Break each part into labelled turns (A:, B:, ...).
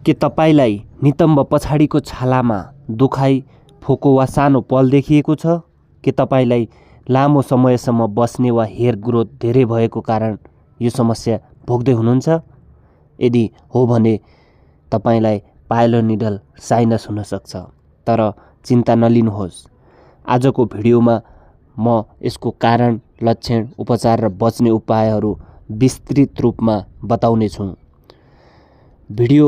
A: के तपाईलाई नितम्ब पछाडिको छालामा दुखाइ, फोको वा सानो पल देखिएको छ? के तपाईलाई लामो समयसम्म बस्ने वा हेयर ग्रोथ धेरै भएको कारण यो समस्या भोग्दै हुनुहुन्छ? यदि हो भने तपाईलाई पाइलोनिडल साइनस हुन सक्छ। तर चिन्ता नलिनुहोस्। आजको भिडियोमा म यसको कारण, लक्षण, उपचार र बच्ने उपायहरू विस्तृत रूपमा बताउने छु। भिडियो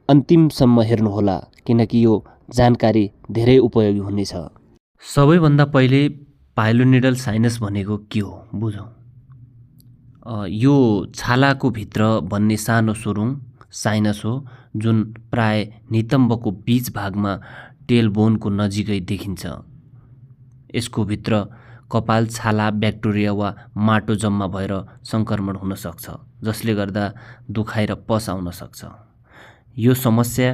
A: अन्तिमसम्म हेर्नुहोला किनकि यो जानकारी धेरै उपयोगी हुनेछ। सबैभन्दा पहिले पाइलोनिडल साइनस भनेको के हो बुझौँ। यो छालाको भित्र बन्ने सानो सुरुङ साइनस हो जुन प्राय नितम्बको बीच भागमा टेलबोनको नजिकै देखिन्छ। यसको भित्र कपाल, छाला, ब्याक्टेरिया वा माटो जम्मा भएर सङ्क्रमण हुन सक्छ जसले गर्दा दुखाइ र पस आउन सक्छ। यो समस्या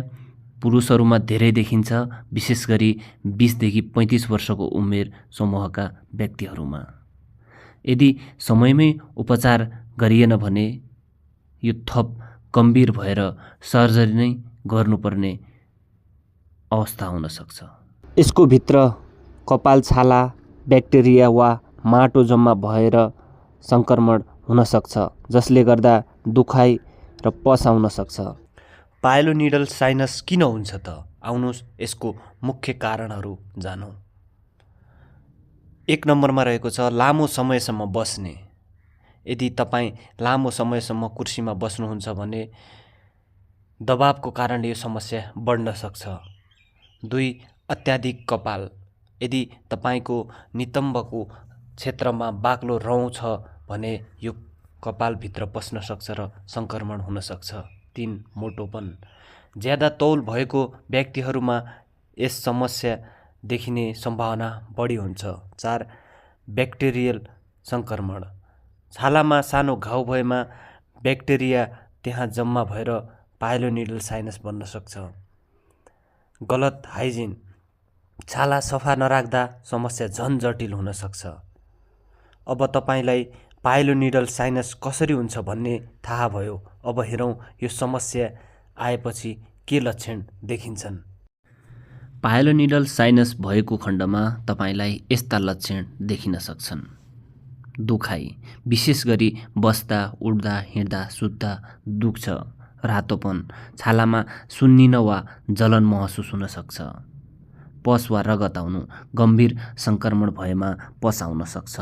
A: पुरुषहरूमा धेरै देखिन्छ, विशेष गरी 20 देखि 35 वर्षको उमेर समूहका व्यक्तिहरूमा। यदि समयमै उपचार गरिएन भने यो थप गम्भीर भएर सर्जरी नै गर्नुपर्ने अवस्था हुन सक्छ। यसको भित्र कपाल, छाला, ब्याक्टेरिया वा माटो जम्मा भएर सङ्क्रमण हुन सक्छ जसले गर्दा दुखाइ र पस आउन सक्छ। पाइलोनिडल साइनस किन हुन्छ त? आउनुहोस् यसको मुख्य कारणहरू जानौँ। 1 नम्बरमा रहेको छ लामो समयसम्म बस्ने। यदि तपाईँ लामो समयसम्म कुर्सीमा बस्नुहुन्छ भने दबावको कारणले यो समस्या बढ्न सक्छ। 2 अत्याधिक कपाल। यदि तपाईँको नितम्बको क्षेत्रमा बाक्लो रौँ छ भने यो कपालभित्र पस्न सक्छ र सङ्क्रमण हुन सक्छ। 3 मोटोपन। ज्यादा तौल भएको व्यक्तिहरूमा यस समस्या देखिने सम्भावना बढी हुन्छ। 4 ब्याक्टेरियल सङ्क्रमण। छालामा सानो घाउ भएमा ब्याक्टेरिया त्यहाँ जम्मा भएर पाइलोनिडल साइनस बन्न सक्छ। गलत हाइजिन। छाला सफा नराख्दा समस्या झन जटिल हुन सक्छ। अब तपाईलाई पाइलोनिडल साइनस कसरी हुन्छ भन्ने थाहा भयो। अब हेरौँ यो समस्या आएपछि के लक्षण देखिन्छन्। पाइलोनिडल साइनस भएको खण्डमा तपाईलाई यस्ता लक्षण देखिन सक्छन्। दुखाइ, विशेष गरी बस्दा, उड्दा, हिँड्दा, सुत्दा दुख्छ। रातोपन, छालामा सुन्निन वा जलन महसुस हुन सक्छ। पस वा रगत आउनु, गम्भीर सङ्क्रमण भएमा पस आउन सक्छ।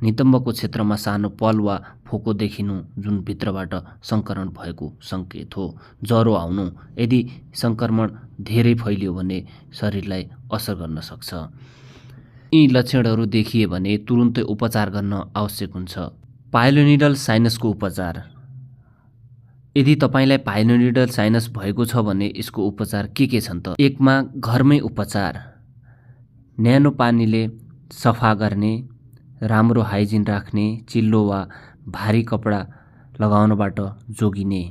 A: नितम्बको क्षेत्रमा सानो पल वा फोको देखिनु जुन भित्रबाट सङ्क्रमण भएको सङ्केत हो। ज्वरो आउनु, यदि सङ्क्रमण धेरै फैलियो भने शरीरलाई असर गर्न सक्छ। यी लक्षणहरू देखिए भने तुरुन्तै उपचार गर्न आवश्यक हुन्छ। पाइलोनिडल साइनसको उपचार। यदि तपाईलाई पाइलोनिडल साइनस भएको छ भने यसको उपचार के छन् त? 1 मा घरमै उपचार। न्यानो पानीले सफा गर्ने, राम्रो हाइजिन राख्ने, चिल्लो वा भारी कपडा लगाउनबाट जोगिने।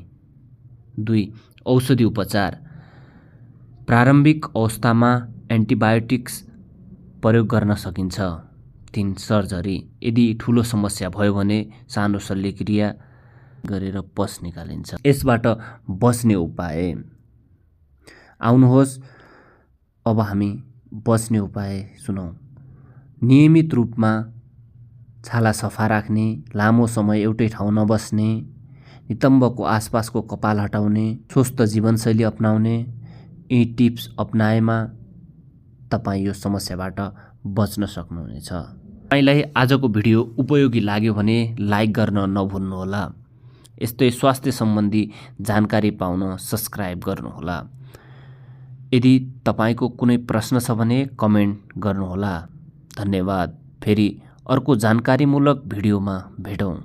A: 2 औषधि उपचार। प्रारम्भिक अवस्थामा एन्टिबायोटिक्स प्रयोग गर्न सकिन्छ। 3 सर्जरी। यदि ठुलो समस्या भयो भने सानो शल्यक्रिया गरेर पस निकालिन्छ। यसबाट बच्ने उपाय। आउनुहोस् अब हामी बच्ने उपाय सुनौँ। नियमित रूपमा छाला सफा राख्ने, लामो समय एउटै ठाउँ नबस्ने, नितम्बको आसपासको कपाल हटाउने, स्वस्थ जीवनशैली अपनाउने। यी टिप्स अपनाएमा तपाईँ यो समस्याबाट बच्न सक्नुहुनेछ। तपाईलाई आजको भिडियो उपयोगी लाग्यो भने लाइक गर्न नभुल्नुहोला। यस्तै स्वास्थ्य सम्बन्धी जानकारी पाउन सब्स्क्राइब गर्नुहोला। यदि तपाईको कुनै प्रश्न छ भने कमेन्ट गर्नुहोला। धन्यवाद। फेरि अर्को जानकारीमूलक भिडियोमा भेटौँ।